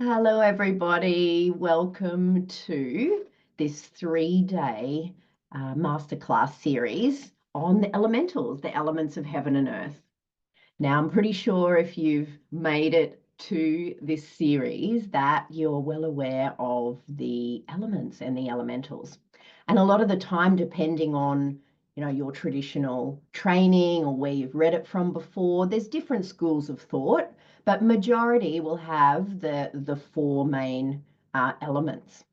Hello, everybody. Welcome to this 3-day masterclass series on the elementals, the elements of heaven and earth. Now, I'm pretty sure if you've made it to this series that you're well aware of the elements and the elementals. And a lot of the time, depending on your traditional training or where you've read it from before, there's different schools of thought, but majority will have the four main elements.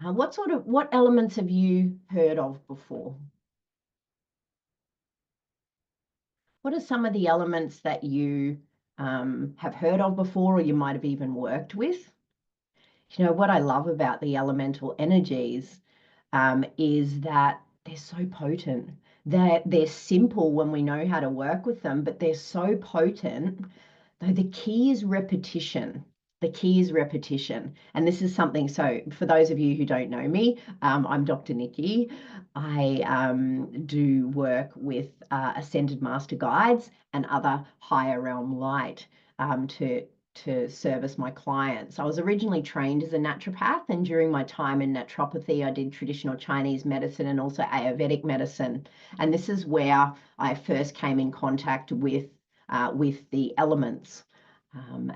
What elements have you heard of before? What are some of the elements that you have heard of before, or you might have even worked with? What I love about the elemental energies is that they're so potent. They're simple when we know how to work with them, but they're so potent. Though the key is repetition. The key is repetition. And this is something, so for those of you who don't know me, I'm Dr. Niikee. I do work with Ascended Master Guides and other higher realm light to service my clients. I was originally trained as a naturopath, and during my time in naturopathy, I did traditional Chinese medicine and also Ayurvedic medicine. And this is where I first came in contact with the elements.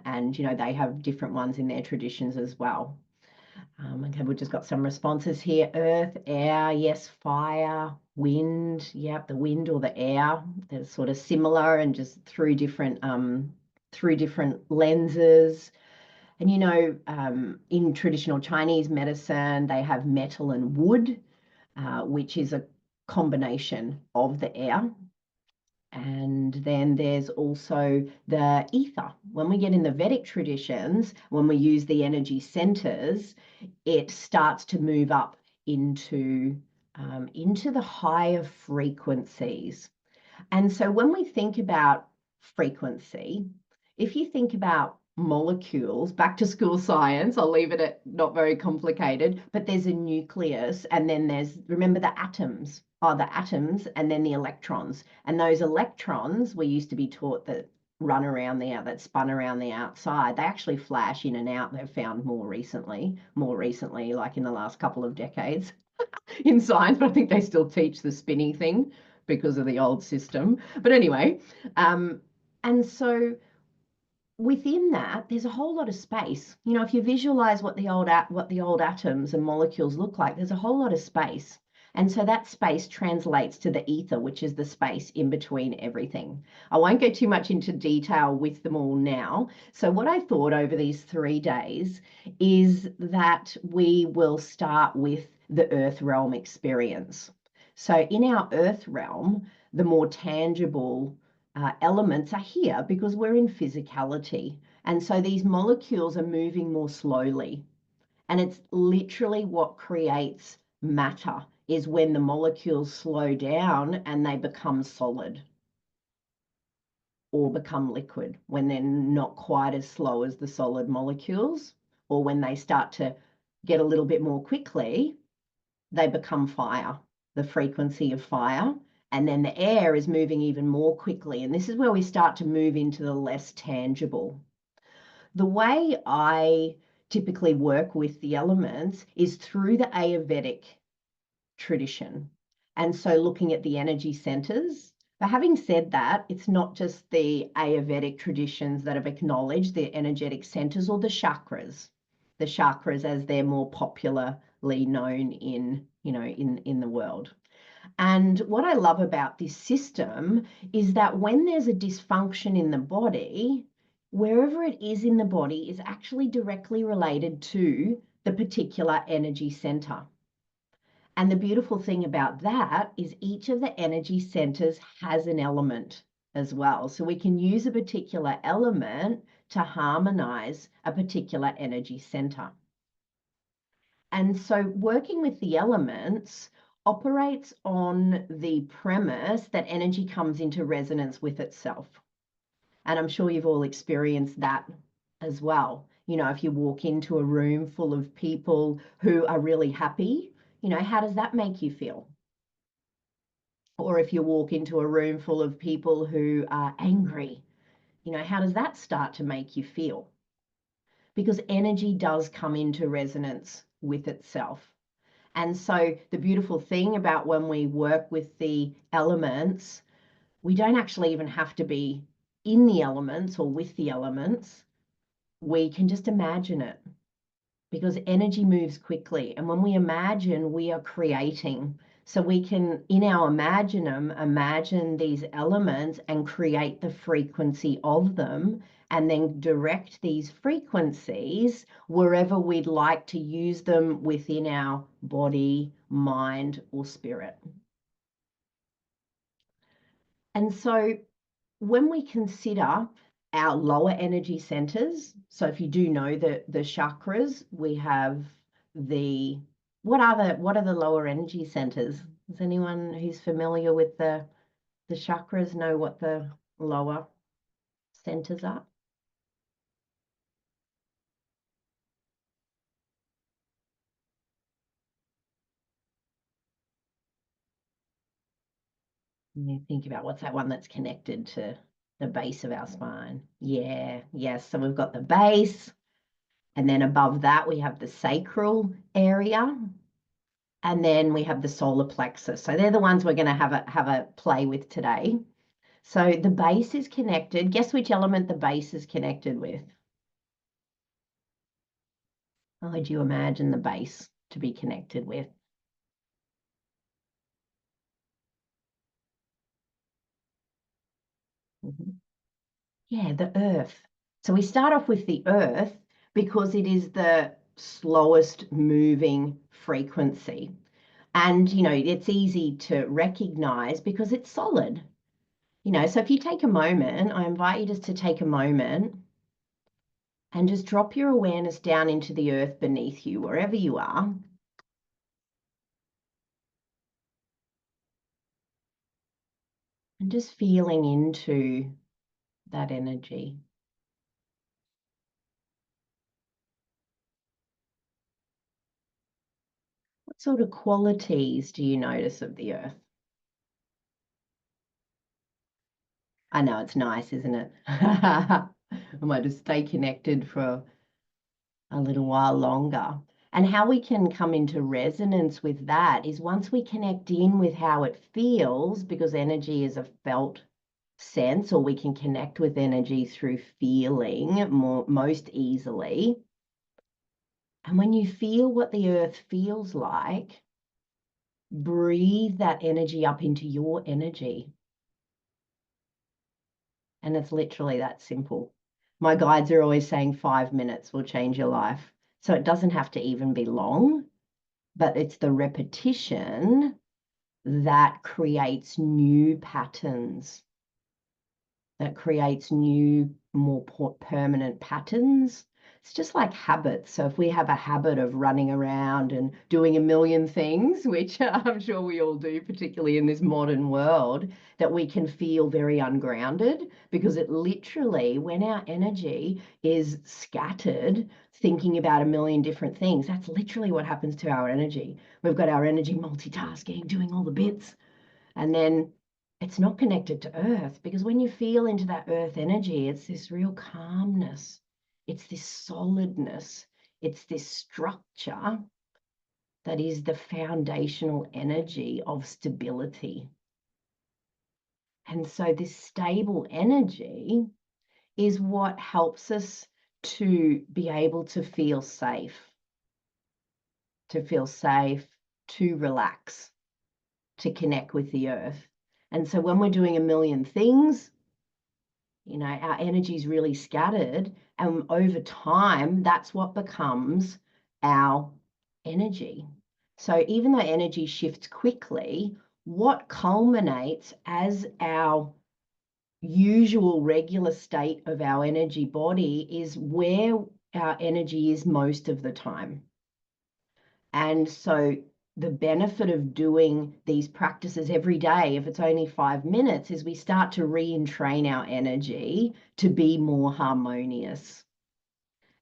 And they have different ones in their traditions as well. Okay, we've just got some responses here. Earth, air, yes, fire, wind. Yep, the wind or the air. They're sort of similar and just through different lenses. And in traditional Chinese medicine, they have metal and wood, which is a combination of the air. And then there's also the ether. When we get in the Vedic traditions, when we use the energy centers, it starts to move up into the higher frequencies. And so when we think about frequency, if you think about molecules, back to school science, I'll leave it at not very complicated, but there's a nucleus, and then remember the atoms, the atoms, and then the electrons. And those electrons, we used to be taught that that spun around the outside, they actually flash in and out. They've found more recently, like in the last couple of decades in science, but I think they still teach the spinning thing because of the old system. But anyway, and so within that, there's a whole lot of space. If you visualize what the old atoms and molecules look like, there's a whole lot of space. And so that space translates to the ether, which is the space in between everything. I won't go too much into detail with them all now. So what I thought over these 3 days is that we will start with the earth realm experience. So in our earth realm, the more tangible elements are here because we're in physicality. And so these molecules are moving more slowly. And it's literally what creates matter is when the molecules slow down and they become solid or become liquid, when they're not quite as slow as the solid molecules, or when they start to get a little bit more quickly, they become fire, the frequency of fire. And then the air is moving even more quickly. And this is where we start to move into the less tangible. The way I typically work with the elements is through the Ayurvedic tradition. And so looking at the energy centers. But having said that, it's not just the Ayurvedic traditions that have acknowledged the energetic centers or the chakras as they're more popularly known in the world. And what I love about this system is that when there's a dysfunction in the body, wherever it is in the body is actually directly related to the particular energy center. And the beautiful thing about that is each of the energy centers has an element as well. So we can use a particular element to harmonize a particular energy center. And so working with the elements operates on the premise that energy comes into resonance with itself. And I'm sure you've all experienced that as well. If you walk into a room full of people who are really happy, how does that make you feel? Or if you walk into a room full of people who are angry, how does that start to make you feel? because energy does come into resonance with itself. And so the beautiful thing about when we work with the elements, we don't actually even have to be in the elements or with the elements. We can just imagine it, because energy moves quickly. And when we imagine, we are creating. So we can, in our imagine these elements and create the frequency of them, and then direct these frequencies wherever we'd like to use them within our body, mind, or spirit. And so when we consider our lower energy centers, so if you do know the chakras, we have the, what are the lower energy centers? Does anyone who's familiar with the chakras know what the lower centers are? And you think about, what's that one that's connected to the base of our spine? Yeah, yes. So we've got the base, and then above that we have the sacral area, and then we have the solar plexus. So they're the ones we're going to have a play with today. So the base is connected. Guess which element the base is connected with? How would you imagine the base to be connected with? Yeah, the earth. So we start off with the earth because it is the slowest moving frequency. And, it's easy to recognize because it's solid. So if you take a moment, I invite you just to take a moment and just drop your awareness down into the earth beneath you, wherever you are. And just feeling into that energy. What sort of qualities do you notice of the earth? I know it's nice, isn't it? I might just stay connected for a little while longer. And how we can come into resonance with that is once we connect in with how it feels, because energy is a felt sense, or we can connect with energy through feeling most easily. And when you feel what the earth feels like, breathe that energy up into your energy. And it's literally that simple. My guides are always saying 5 minutes will change your life. So it doesn't have to even be long, but it's the repetition that creates new patterns, that creates new, more permanent patterns. It's just like habits. So if we have a habit of running around and doing a million things, which I'm sure we all do, particularly in this modern world, that we can feel very ungrounded, because it literally, when our energy is scattered, thinking about a million different things, that's literally what happens to our energy. We've got our energy multitasking, doing all the bits, and then it's not connected to earth, because when you feel into that earth energy, it's this real calmness, it's this solidness, it's this structure that is the foundational energy of stability. And so this stable energy is what helps us to be able to feel safe, to relax, to connect with the earth. And so when we're doing a million things, our energy is really scattered, and over time, that's what becomes our energy. So even though energy shifts quickly, what culminates as our usual regular state of our energy body is where our energy is most of the time. And so the benefit of doing these practices every day, if it's only 5 minutes, is we start to re-entrain our energy to be more harmonious.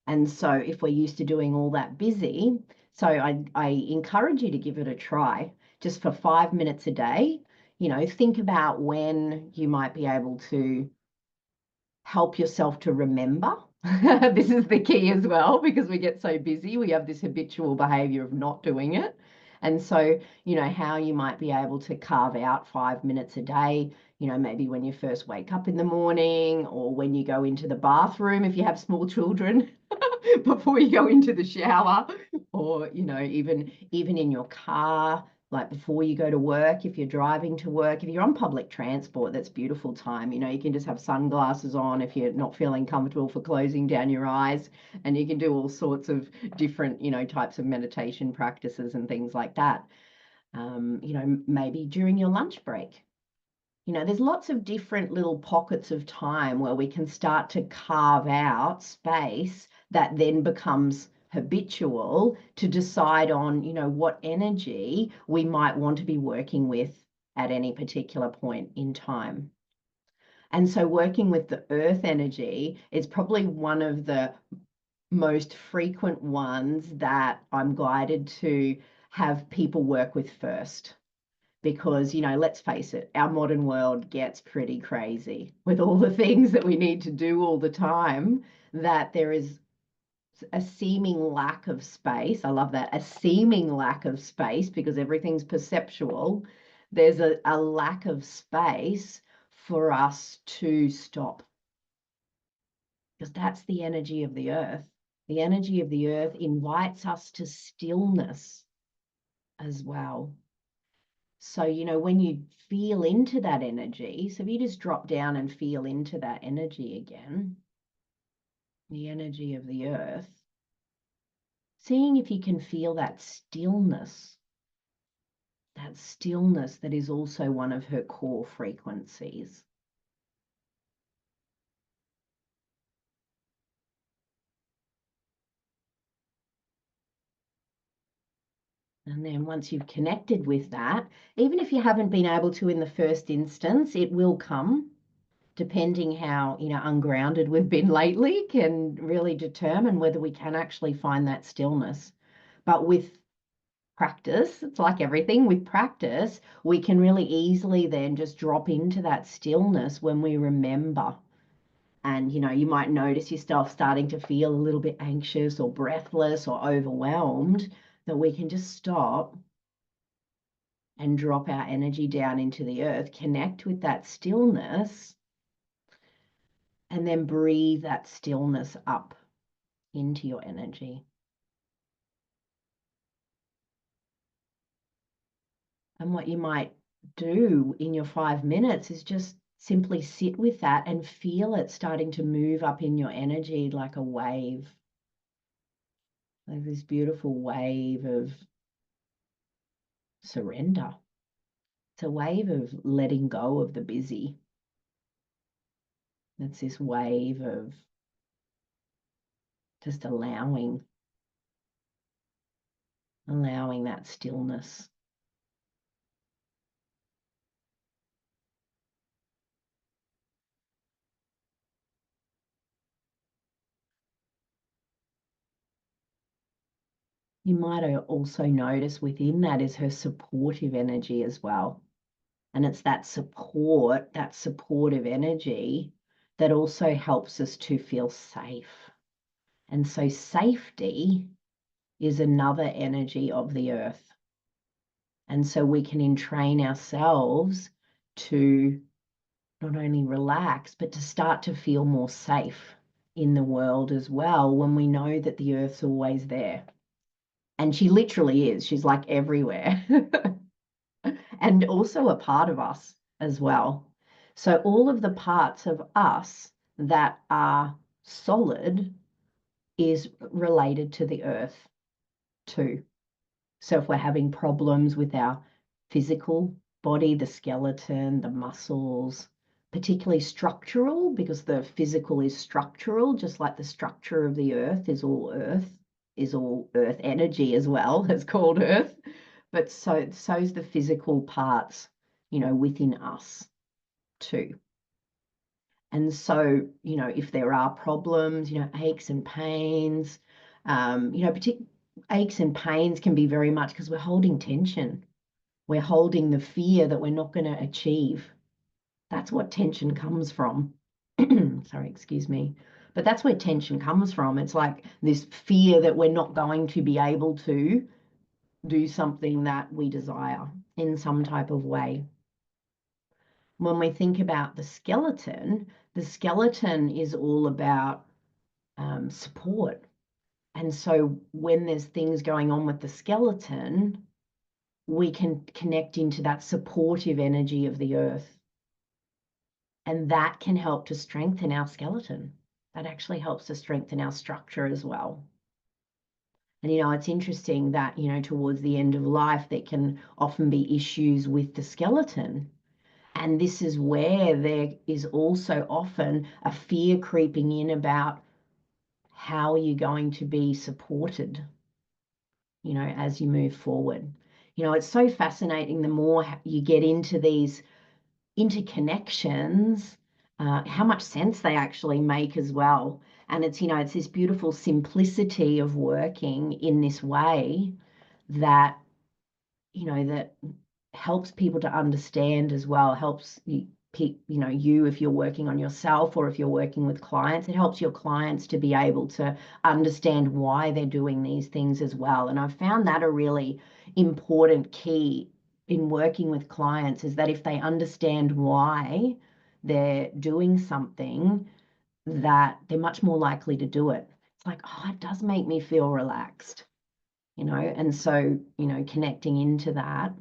And so if we're used to doing all that busy, so I encourage you to give it a try just for 5 minutes a day. Think about when you might be able to help yourself to remember This is the key as well, because we get so busy, we have this habitual behavior of not doing it. And so, how you might be able to carve out 5 minutes a day, maybe when you first wake up in the morning, or when you go into the bathroom, if you have small children, before you go into the shower, or, even in your car, like before you go to work, if you're driving to work, if you're on public transport, that's beautiful time. You can just have sunglasses on if you're not feeling comfortable for closing down your eyes, and you can do all sorts of different, types of meditation practices and things like that. Maybe during your lunch break. There's lots of different little pockets of time where we can start to carve out space that then becomes habitual to decide on, what energy we might want to be working with at any particular point in time. And so working with the earth energy is probably one of the most frequent ones that I'm guided to have people work with first, because, let's face it, our modern world gets pretty crazy with all the things that we need to do all the time, that there is a seeming lack of space. I love that. A seeming lack of space, because everything's perceptual. There's a lack of space for us to stop, because that's the energy of the earth. The energy of the earth invites us to stillness as well. So, when you feel into that energy, so if you just drop down and feel into that energy again, the energy of the earth, seeing if you can feel that stillness that is also one of her core frequencies. And then once you've connected with that, even if you haven't been able to in the first instance, it will come. Depending how, ungrounded we've been lately, can really determine whether we can actually find that stillness. But with practice, it's like everything, with practice, we can really easily then just drop into that stillness when we remember. And, you might notice yourself starting to feel a little bit anxious or breathless or overwhelmed, that we can just stop and drop our energy down into the earth, connect with that stillness, and then breathe that stillness up into your energy. And what you might do in your 5 minutes is just simply sit with that and feel it starting to move up in your energy like a wave. Like this beautiful wave of surrender. It's a wave of letting go of the busy. It's this wave of just allowing that stillness. You might also notice within that is her supportive energy as well. And it's that support, that supportive energy, that also helps us to feel safe. And so safety is another energy of the earth. And so we can entrain ourselves to not only relax, but to start to feel more safe in the world as well, when we know that the earth's always there. And she literally is. She's like everywhere. And also a part of us as well. So all of the parts of us that are solid is related to the earth too. So if we're having problems with our physical body, the skeleton, the muscles, particularly structural, because the physical is structural, just like the structure of the earth is all earth energy as well. It's called earth. But so's the physical parts, within us too. And so, if there are problems, aches and pains, aches and pains can be very much because we're holding tension. We're holding the fear that we're not going to achieve. That's what tension comes from. Sorry, excuse me. But that's where tension comes from. It's like this fear that we're not going to be able to do something that we desire in some type of way. When we think about the skeleton is all about support. And so when there's things going on with the skeleton, we can connect into that supportive energy of the earth. And that can help to strengthen our skeleton. That actually helps to strengthen our structure as well. And, it's interesting that, towards the end of life, there can often be issues with the skeleton. And this is where there is also often a fear creeping in about how you're going to be supported, as you move forward. It's so fascinating the more you get into these interconnections, how much sense they actually make as well. And it's this beautiful simplicity of working in this way that, that helps people to understand as well, helps you, if you're working on yourself or if you're working with clients, it helps your clients to be able to understand why they're doing these things as well. And I've found that a really important key in working with clients is that if they understand why they're doing something, that they're much more likely to do it. It's like, oh, it does make me feel relaxed, and so, connecting into that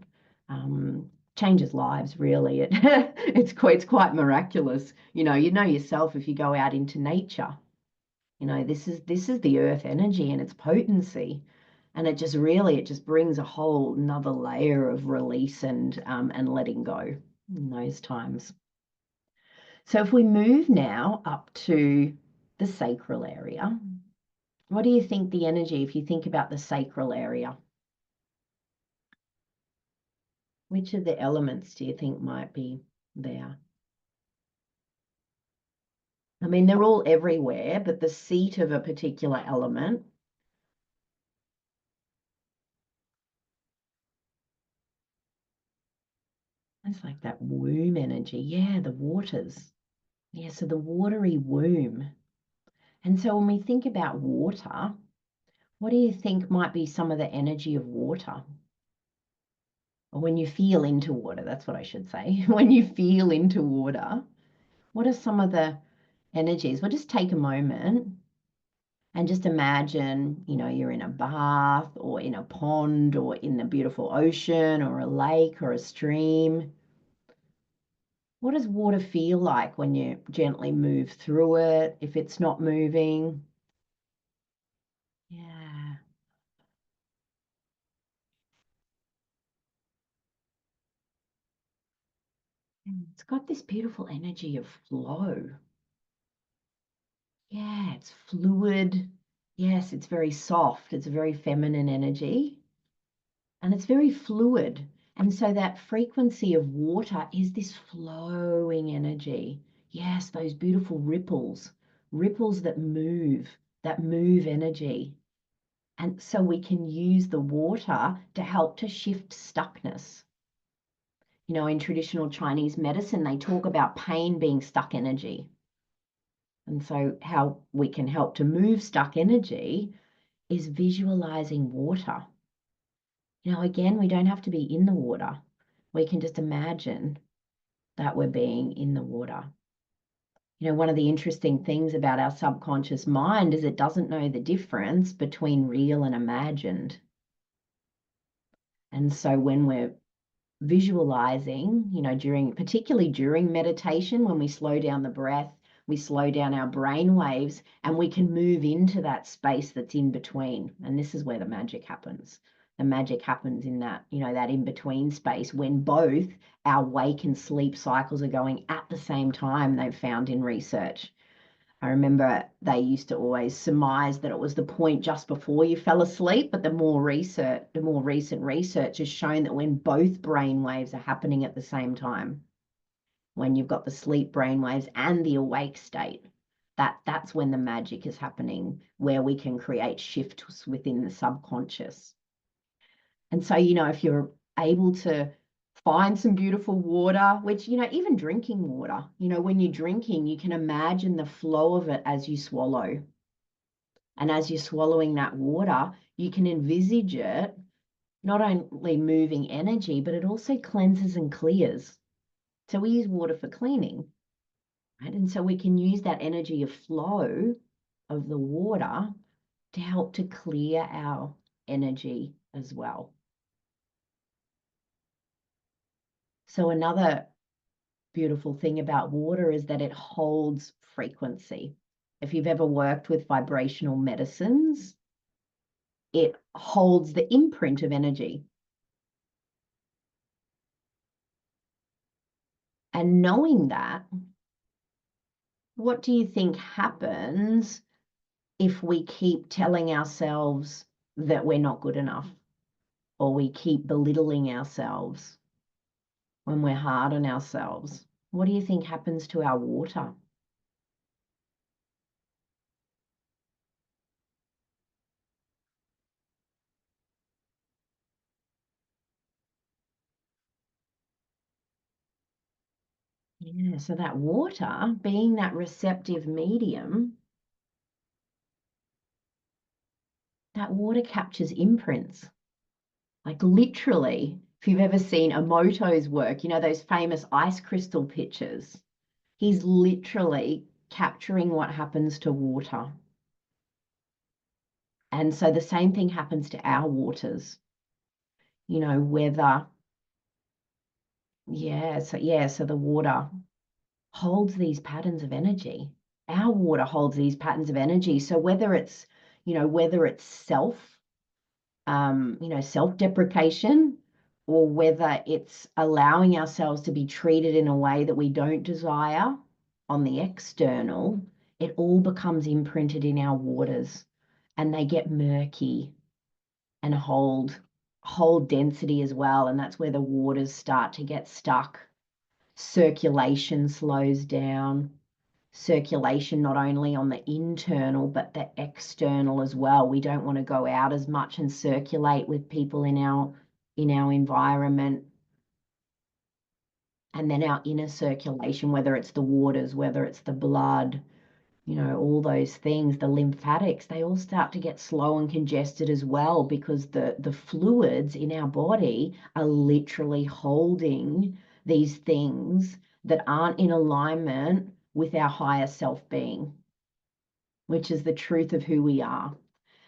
changes lives, really. It's quite miraculous. You know yourself if you go out into nature. This is the earth energy and its potency. And it just brings a whole another layer of release and letting go in those times. So if we move now up to the sacral area, what do you think the energy, if you think about the sacral area, which of the elements do you think might be there? I mean, they're all everywhere, but the seat of a particular element. It's like that womb energy. Yeah, the waters. Yeah, so the watery womb. And so when we think about water, what do you think might be some of the energy of water? Or when you feel into water, that's what I should say. When you feel into water, what are some of the energies? Well, just take a moment and just imagine, you're in a bath or in a pond or in a beautiful ocean or a lake or a stream. What does water feel like when you gently move through it, if it's not moving? Yeah. It's got this beautiful energy of flow. Yeah, it's fluid. Yes, it's very soft. It's a very feminine energy. And it's very fluid. And so that frequency of water is this flowing energy. Yes, those beautiful ripples, ripples that move energy. And so we can use the water to help to shift stuckness. In traditional Chinese medicine, they talk about pain being stuck energy. And so how we can help to move stuck energy is visualizing water. Again, we don't have to be in the water. We can just imagine that we're being in the water. One of the interesting things about our subconscious mind is it doesn't know the difference between real and imagined. And so when we're visualizing, particularly during meditation, when we slow down the breath, we slow down our brain waves and we can move into that space that's in between. And this is where the magic happens. The magic happens in that, that in between space when both our wake and sleep cycles are going at the same time, they've found in research. I remember they used to always surmise that it was the point just before you fell asleep, but the more recent research has shown that when both brain waves are happening at the same time, when you've got the sleep brain waves and the awake state, that's when the magic is happening, where we can create shifts within the subconscious. And so, if you're able to Find some beautiful water, which, even drinking water, when you're drinking, you can imagine the flow of it as you swallow. And as you're swallowing that water, you can envisage it not only moving energy, but it also cleanses and clears. So we use water for cleaning, right? And so we can use that energy of flow of the water to help to clear our energy as well. So another beautiful thing about water is that it holds frequency. If you've ever worked with vibrational medicines, it holds the imprint of energy. And knowing that, what do you think happens if we keep telling ourselves that we're not good enough, or we keep belittling ourselves when we're hard on ourselves? What do you think happens to our water? Yeah, so that water, being that receptive medium, that water captures imprints. Like literally, if you've ever seen Emoto's work, those famous ice crystal pictures, he's literally capturing what happens to water. And so the same thing happens to our waters, whether, so the water holds these patterns of energy. Our water holds these patterns of energy. So whether it's self-deprecation, or whether it's allowing ourselves to be treated in a way that we don't desire on the external, it all becomes imprinted in our waters, and they get murky and hold density as well. And that's where the waters start to get stuck. Circulation slows down. Circulation not only on the internal but the external as well. We don't want to go out as much and circulate with people in our environment. And then our inner circulation, whether it's the waters, whether it's the blood, all those things, the lymphatics, they all start to get slow and congested as well, because the fluids in our body are literally holding these things that aren't in alignment with our higher self being, which is the truth of who we are.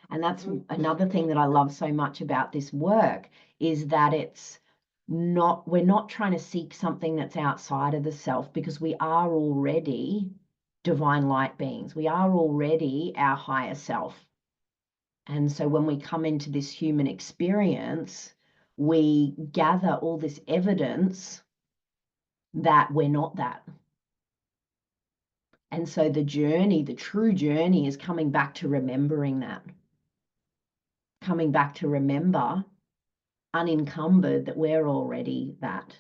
And that's another thing that I love so much about this work, is that we're not trying to seek something that's outside of the self, because we are already divine light beings. We are already our higher self. And so when we come into this human experience, we gather all this evidence that we're not that. And so the true journey is coming back to remembering that. Coming back to remember, unencumbered, that we're already that.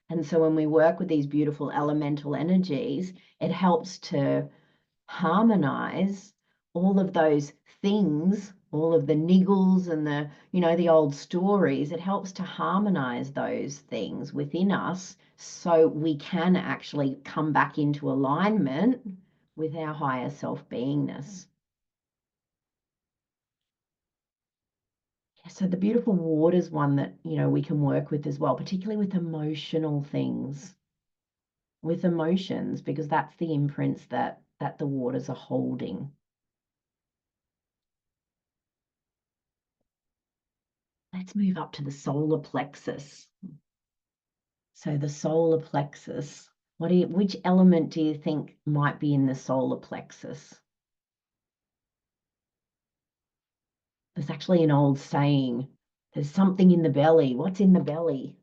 And so when we work with these beautiful elemental energies, it helps to harmonize all of those things, all of the niggles and the old stories. It helps to harmonize those things within us, so we can actually come back into alignment with our higher self-beingness. So the beautiful water's one that, we can work with as well, particularly with emotional things, with emotions, because that's the imprints that the waters are holding. Let's move up to the solar plexus. So the solar plexus, which element do you think might be in the solar plexus? There's actually an old saying, there's something in the belly. What's in the belly?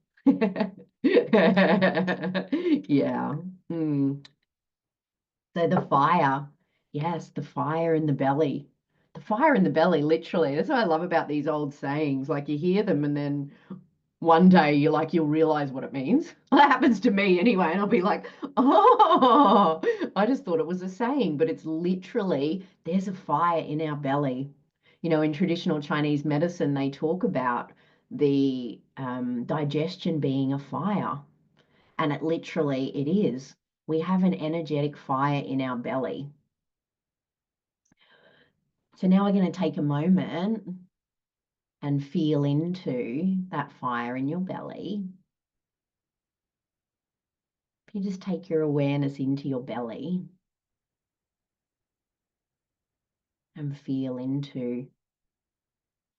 Yeah. So the fire, yes, the fire in the belly. The fire in the belly, literally. That's what I love about these old sayings. Like, you hear them and then one day you'll realize what it means. Well, that happens to me anyway, and I'll be like, oh, I just thought it was a saying, but it's literally, there's a fire in our belly. In traditional Chinese medicine, they talk about the digestion being a fire, and it is. We have an energetic fire in our belly. So now we're going to take a moment and feel into that fire in your belly. If you just take your awareness into your belly and feel into,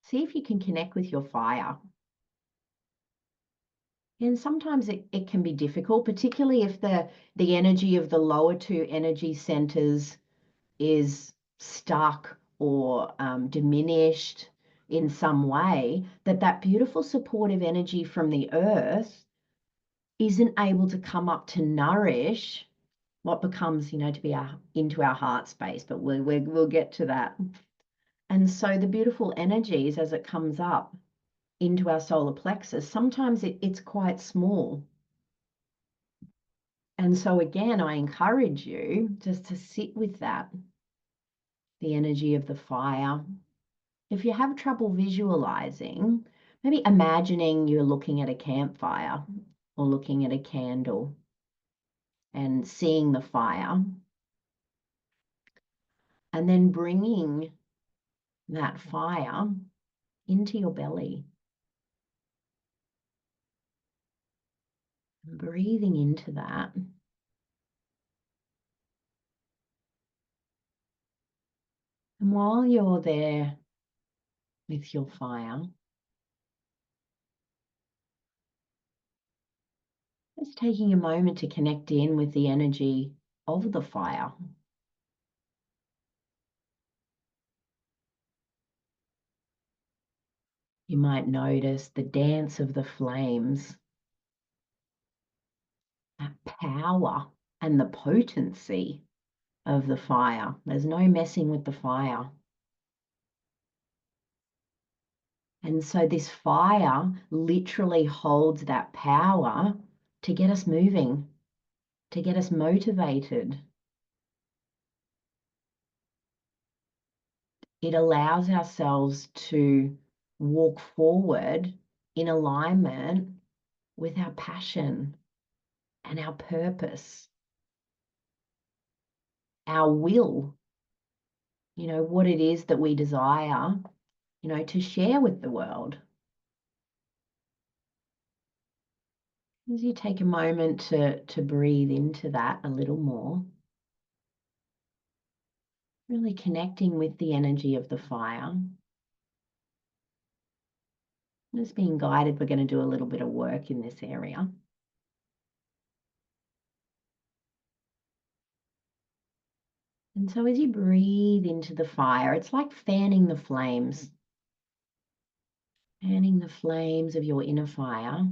see if you can connect with your fire. And sometimes it can be difficult, particularly if the energy of the lower two energy centers is stuck or diminished in some way, that beautiful supportive energy from the earth isn't able to come up to nourish what becomes, to be into our heart space. But we'll get to that. And so the beautiful energies, as it comes up into our solar plexus, sometimes it's quite small. And so again, I encourage you just to sit with that, the energy of the fire. If you have trouble visualizing, maybe imagining you're looking at a campfire or looking at a candle and seeing the fire, and then bringing that fire into your belly. Breathing into that. And while you're there with your fire, just taking a moment to connect in with the energy of the fire. You might notice the dance of the flames, that power and the potency of the fire. There's no messing with the fire. And so this fire literally holds that power to get us moving, to get us motivated. It allows ourselves to walk forward in alignment with our passion and our purpose, our will, what it is that we desire, to share with the world. As you take a moment to breathe into that a little more, really connecting with the energy of the fire. Just being guided, we're going to do a little bit of work in this area. And so as you breathe into the fire, it's like fanning the flames. Fanning the flames of your inner fire.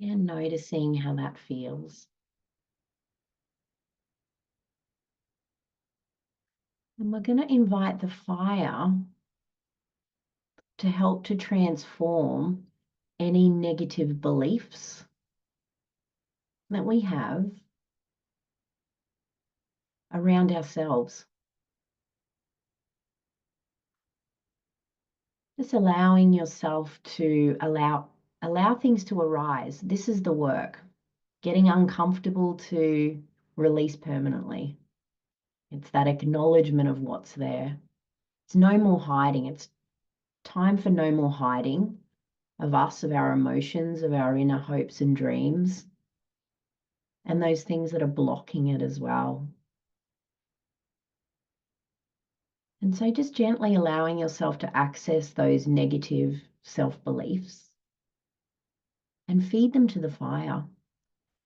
And noticing how that feels. And we're going to invite the fire to help to transform any negative beliefs that we have around ourselves. Just allowing yourself to allow things to arise. This is the work. Getting uncomfortable to release permanently. It's that acknowledgement of what's there. It's no more hiding. It's time for no more hiding of us, of our emotions, of our inner hopes and dreams, and those things that are blocking it as well. And so just gently allowing yourself to access those negative self-beliefs and feed them to the fire.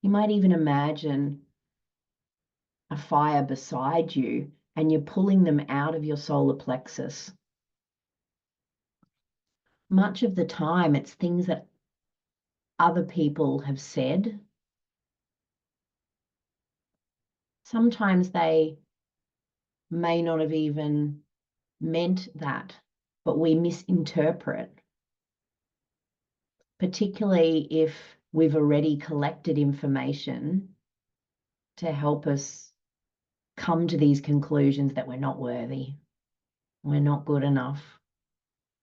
You might even imagine a fire beside you and you're pulling them out of your solar plexus. Much of the time, it's things that other people have said. Sometimes they may not have even meant that, but we misinterpret, particularly if we've already collected information to help us come to these conclusions that we're not worthy, we're not good enough,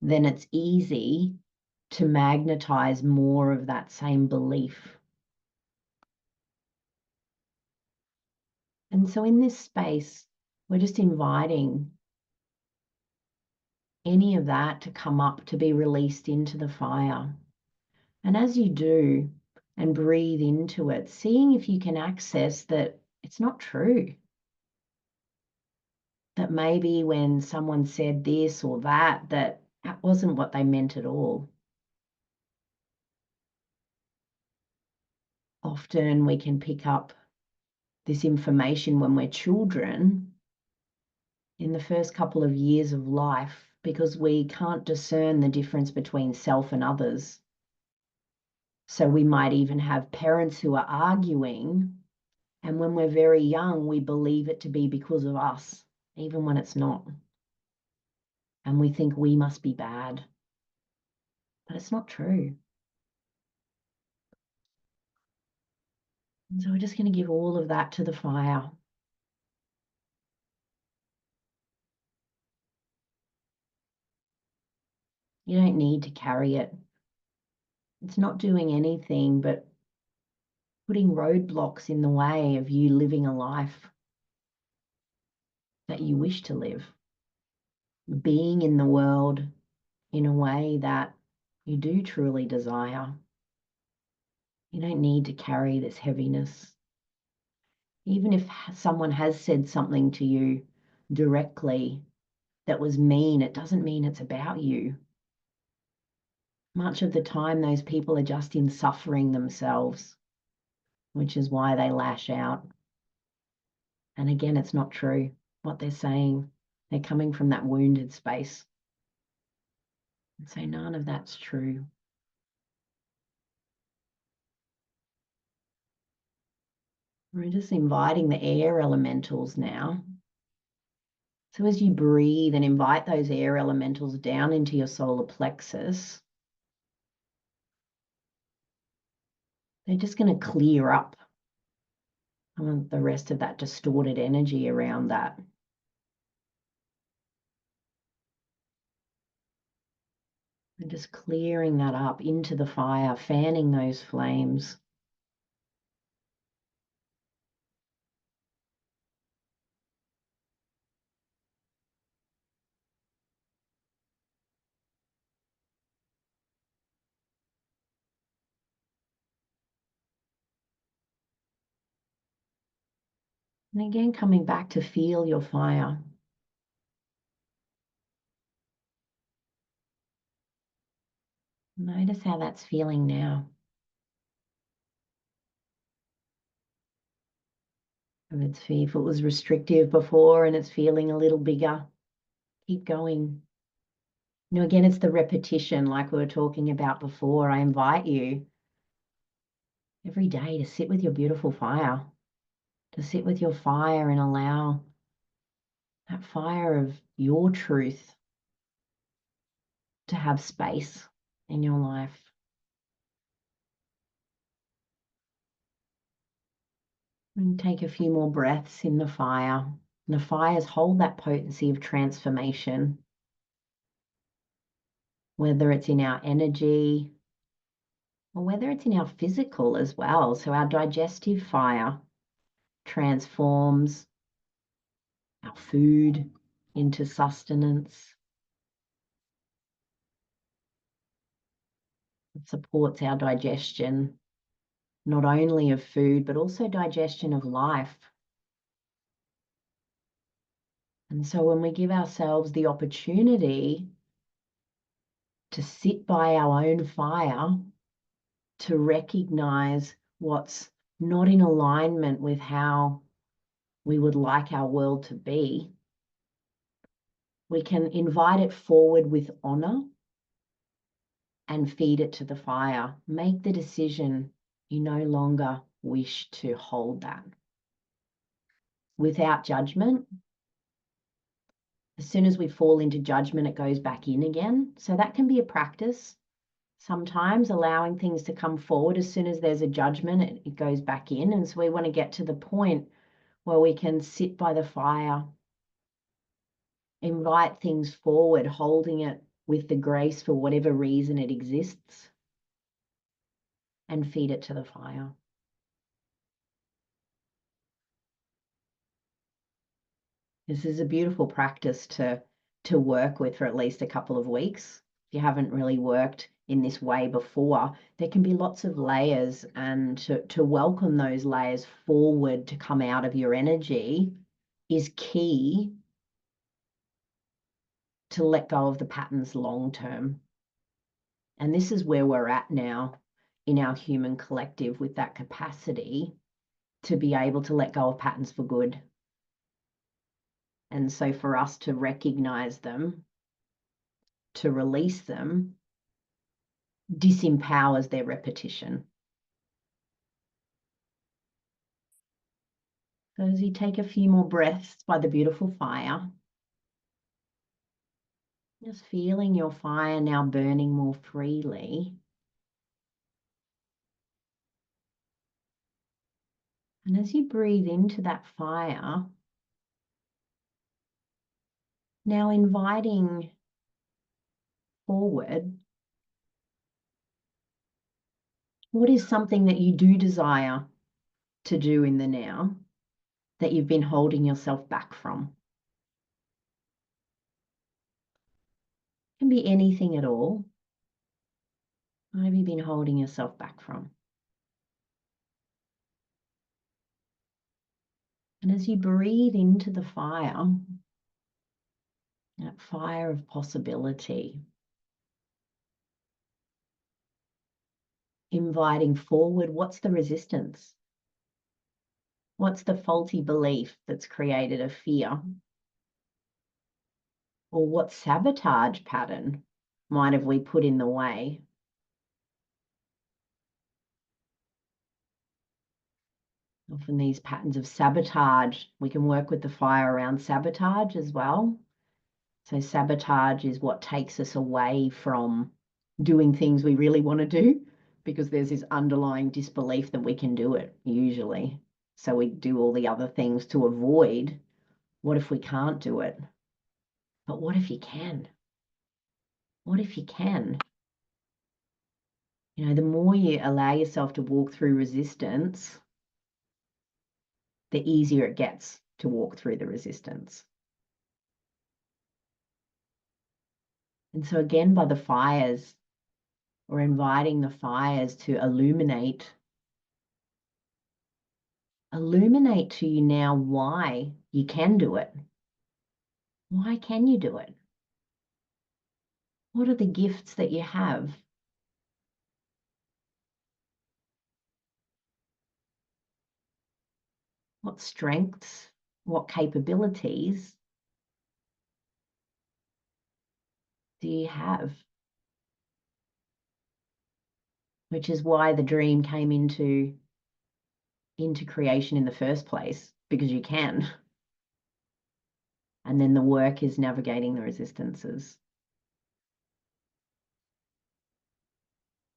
then it's easy to magnetize more of that same belief. And so in this space, we're just inviting any of that to come up, to be released into the fire. And as you do and breathe into it, seeing if you can access that it's not true. That maybe when someone said this or that, that wasn't what they meant at all. Often we can pick up this information when we're children in the first couple of years of life because we can't discern the difference between self and others. So we might even have parents who are arguing, and when we're very young, we believe it to be because of us, even when it's not. And we think we must be bad. But it's not true. And so we're just going to give all of that to the fire. You don't need to carry it. It's not doing anything but putting roadblocks in the way of you living a life that you wish to live. Being in the world in a way that you do truly desire. You don't need to carry this heaviness. Even if someone has said something to you directly that was mean, it doesn't mean it's about you. Much of the time, those people are just in suffering themselves, which is why they lash out. And again, it's not true what they're saying. They're coming from that wounded space. And so none of that's true. We're just inviting the air elementals now. So as you breathe and invite those air elementals down into your solar plexus, they're just going to clear up the rest of that distorted energy around that. And just clearing that up into the fire, fanning those flames. And again, coming back to feel your fire. Notice how that's feeling now. If it was restrictive before and it's feeling a little bigger, keep going. You know, again, it's the repetition like we were talking about before. I invite you every day to sit with your beautiful fire, to sit with your fire and allow that fire of your truth to have space in your life. And take a few more breaths in the fire. And the fires hold that potency of transformation, whether it's in our energy or whether it's in our physical as well. So our digestive fire transforms our food into sustenance. It supports our digestion, not only of food, but also digestion of life. And so when we give ourselves the opportunity to sit by our own fire, to recognize what's not in alignment with how we would like our world to be, we can invite it forward with honor and feed it to the fire. Make the decision you no longer wish to hold that. Without judgment. As soon as we fall into judgment, it goes back in again. So that can be a practice. Sometimes allowing things to come forward. As soon as there's a judgment, it goes back in. And so we want to get to the point where we can sit by the fire, invite things forward, holding it with the grace for whatever reason it exists, and feed it to the fire. This is a beautiful practice to work with for at least a couple of weeks. If you haven't really worked in this way before, there can be lots of layers, and to welcome those layers forward to come out of your energy is key to let go of the patterns long term. And this is where we're at now in our human collective, with that capacity to be able to let go of patterns for good. And so for us to recognize them, to release them, disempowers their repetition. So as you take a few more breaths by the beautiful fire, just feeling your fire now burning more freely. And as you breathe into that fire, now inviting forward, what is something that you do desire to do in the now that you've been holding yourself back from? It can be anything at all. What have you been holding yourself back from? And as you breathe into the fire, that fire of possibility, inviting forward, what's the resistance? What's the faulty belief that's created a fear? Or what sabotage pattern might have we put in the way? Often these patterns of sabotage, we can work with the fire around sabotage as well. So sabotage is what takes us away from doing things we really want to do, because there's this underlying disbelief that we can do it usually. So we do all the other things to avoid. What if we can't do it? But what if you can? What if you can? You know, the more you allow yourself to walk through resistance, the easier it gets to walk through the resistance. And so again, by the fires, or inviting the fires to illuminate to you now why you can do it. Why can you do it? What are the gifts that you have? What strengths, what capabilities do you have? Which is why the dream came into creation in the first place, because you can. And then the work is navigating the resistances.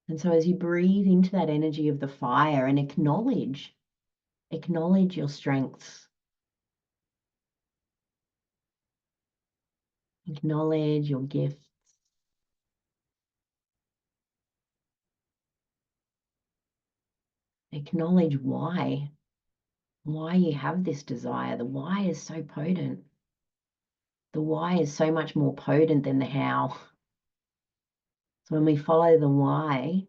And so as you breathe into that energy of the fire and acknowledge your strengths, acknowledge your gifts, acknowledge why you have this desire. The why is so potent. The why is so much more potent than the how. So when we follow the why,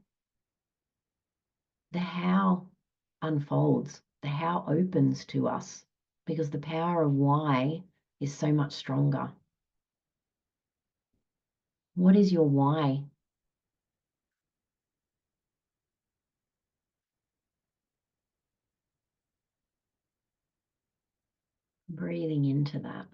the how unfolds, the how opens to us, because the power of why is so much stronger. What is your why? Breathing into that.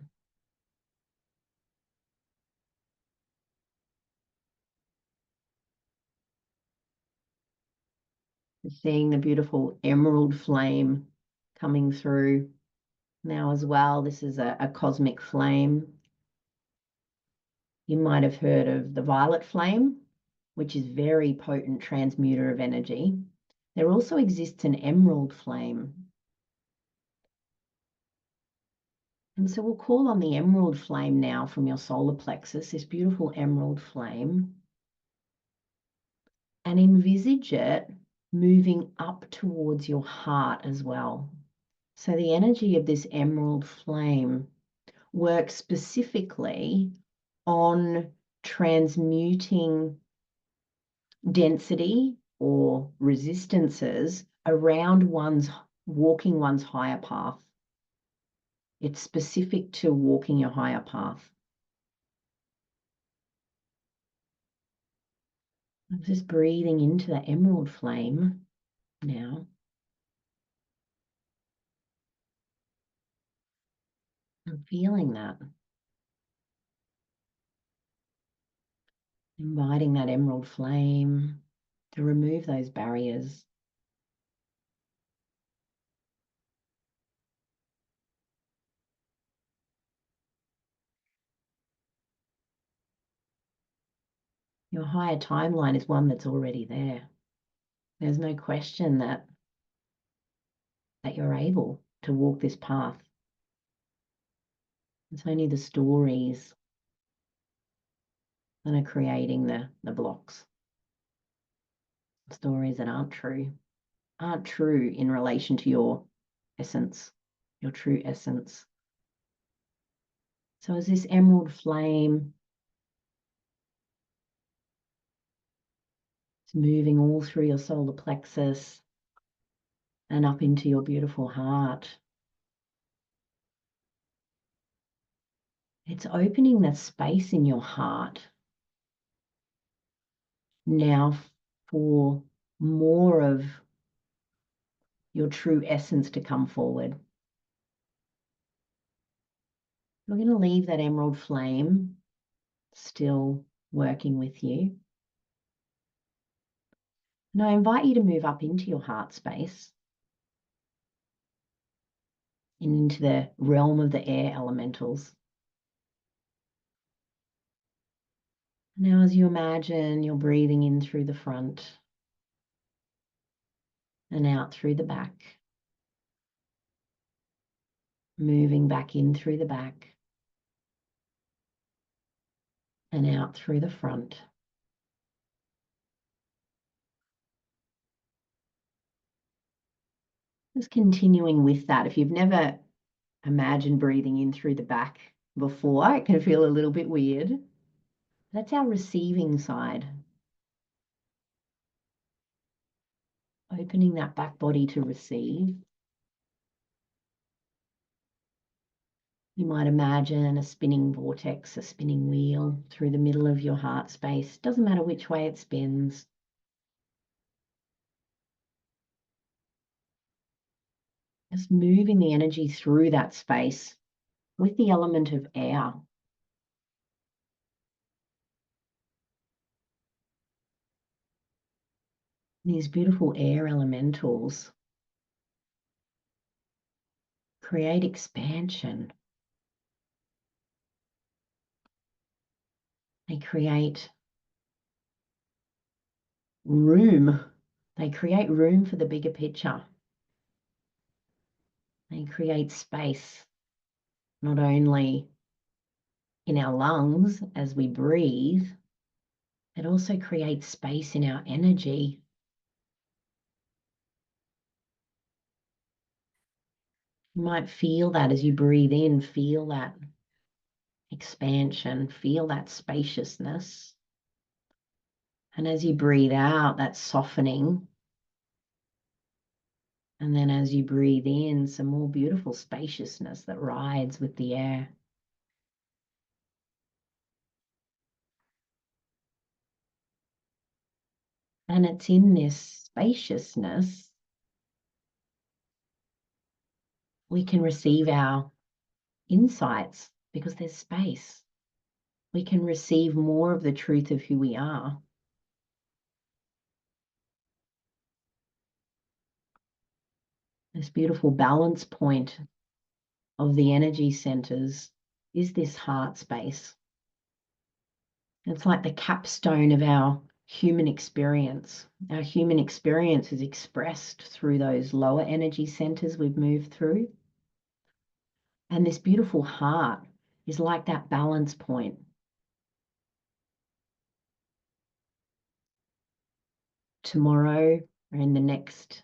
Seeing the beautiful emerald flame coming through now as well. This is a cosmic flame. You might have heard of the violet flame, which is very potent transmuter of energy. There also exists an emerald flame. And so we'll call on the emerald flame now from your solar plexus, this beautiful emerald flame, and envisage it moving up towards your heart as well. So the energy of this emerald flame works specifically on transmuting density or resistances around walking one's higher path. It's specific to walking your higher path. I'm just breathing into the emerald flame now. I'm feeling that. Inviting that emerald flame to remove those barriers. Your higher timeline is one that's already there. There's no question that you're able to walk this path. It's only the stories that are creating the blocks. Stories that aren't true in relation to your essence, your true essence. So as this emerald flame is moving all through your solar plexus and up into your beautiful heart, it's opening that space in your heart now for more of your true essence to come forward. We're going to leave that emerald flame still working with you. And I invite you to move up into your heart space and into the realm of the air elementals. Now, as you imagine, you're breathing in through the front and out through the back, moving back in through the back and out through the front. Just continuing with that. If you've never imagined breathing in through the back before, it can feel a little bit weird. That's our receiving side. Opening that back body to receive. You might imagine a spinning vortex, a spinning wheel through the middle of your heart space. Doesn't matter which way it spins. Just moving the energy through that space with the element of air. These beautiful air elementals create expansion. They create room. They create room for the bigger picture. They create space, not only in our lungs as we breathe, it also creates space in our energy. You might feel that as you breathe in, feel that expansion, feel that spaciousness. And as you breathe out, that softening. And then as you breathe in, some more beautiful spaciousness that rides with the air. And it's in this spaciousness we can receive our insights because there's space. We can receive more of the truth of who we are. This beautiful balance point of the energy centers is this heart space. It's like the capstone of our human experience. Our human experience is expressed through those lower energy centers we've moved through. And this beautiful heart is like that balance point. Tomorrow or in the next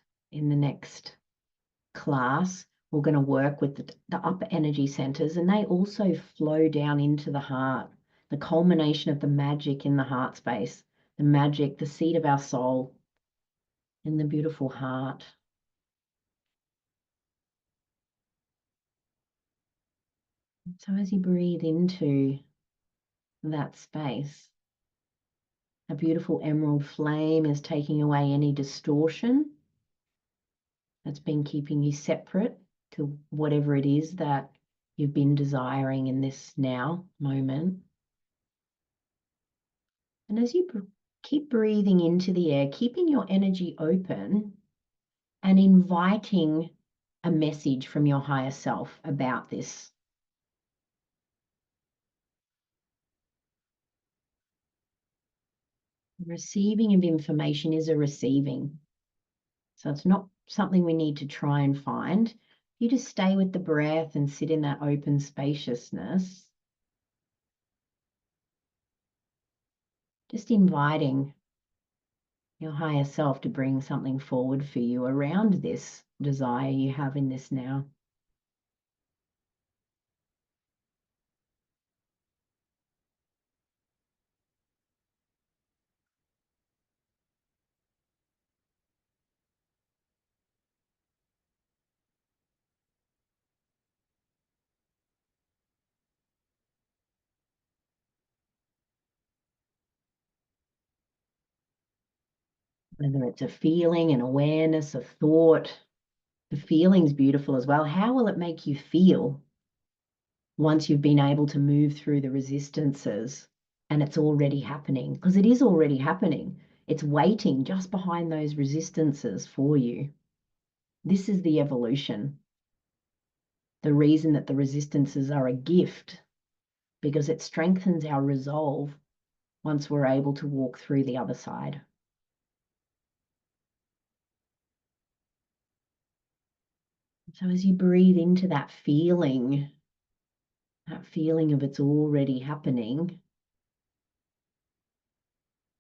class, we're going to work with the upper energy centers, and they also flow down into the heart, the culmination of the magic in the heart space, the magic, the seat of our soul in the beautiful heart. So as you breathe into that space, a beautiful emerald flame is taking away any distortion that's been keeping you separate to whatever it is that you've been desiring in this now moment. And as you keep breathing into the air, keeping your energy open and inviting a message from your higher self about this. Receiving of information is a receiving. So it's not something we need to try and find. You just stay with the breath and sit in that open spaciousness. Just inviting your higher self to bring something forward for you around this desire you have in this now. Whether it's a feeling, an awareness, a thought, the feeling's beautiful as well. How will it make you feel once you've been able to move through the resistances and it's already happening? Because it is already happening. It's waiting just behind those resistances for you. This is the evolution. The reason that the resistances are a gift, because it strengthens our resolve once we're able to walk through the other side. So as you breathe into that feeling of it's already happening,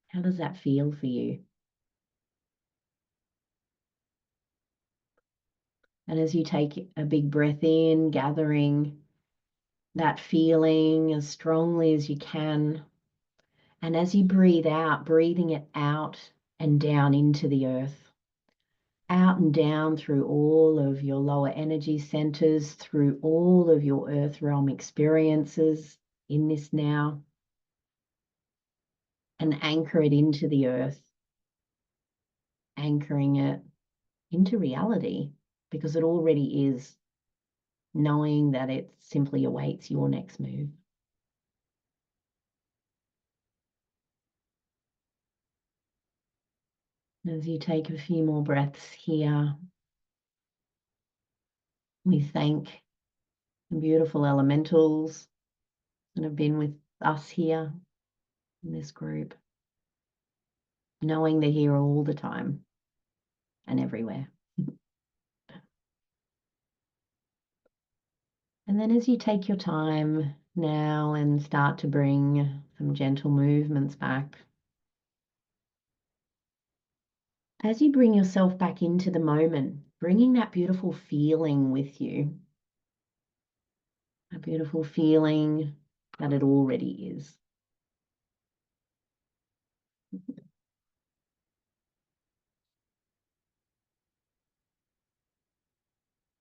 how does that feel for you? And as you take a big breath in, gathering that feeling as strongly as you can, and as you breathe out, breathing it out and down into the earth, out and down through all of your lower energy centers, through all of your earth realm experiences in this now, and anchor it into the earth, anchoring it into reality, because it already is, knowing that it simply awaits your next move. As you take a few more breaths here, we thank the beautiful elementals that have been with us here in this group, knowing they're here all the time and everywhere. And then as you take your time now and start to bring some gentle movements back, as you bring yourself back into the moment, bringing that beautiful feeling with you, a beautiful feeling that it already is.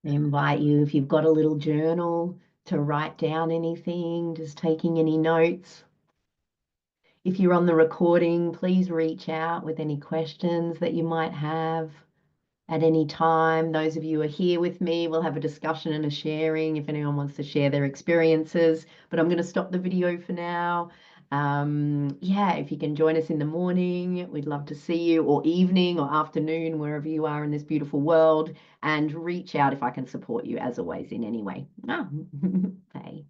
I invite you, if you've got a little journal, to write down anything, just taking any notes. If you're on the recording, please reach out with any questions that you might have at any time. Those of you who are here with me, we'll have a discussion and a sharing if anyone wants to share their experiences. But I'm going to stop the video for now. Yeah, if you can join us in the morning, we'd love to see you, or evening or afternoon, wherever you are in this beautiful world, and reach out if I can support you as always in any way. Bye.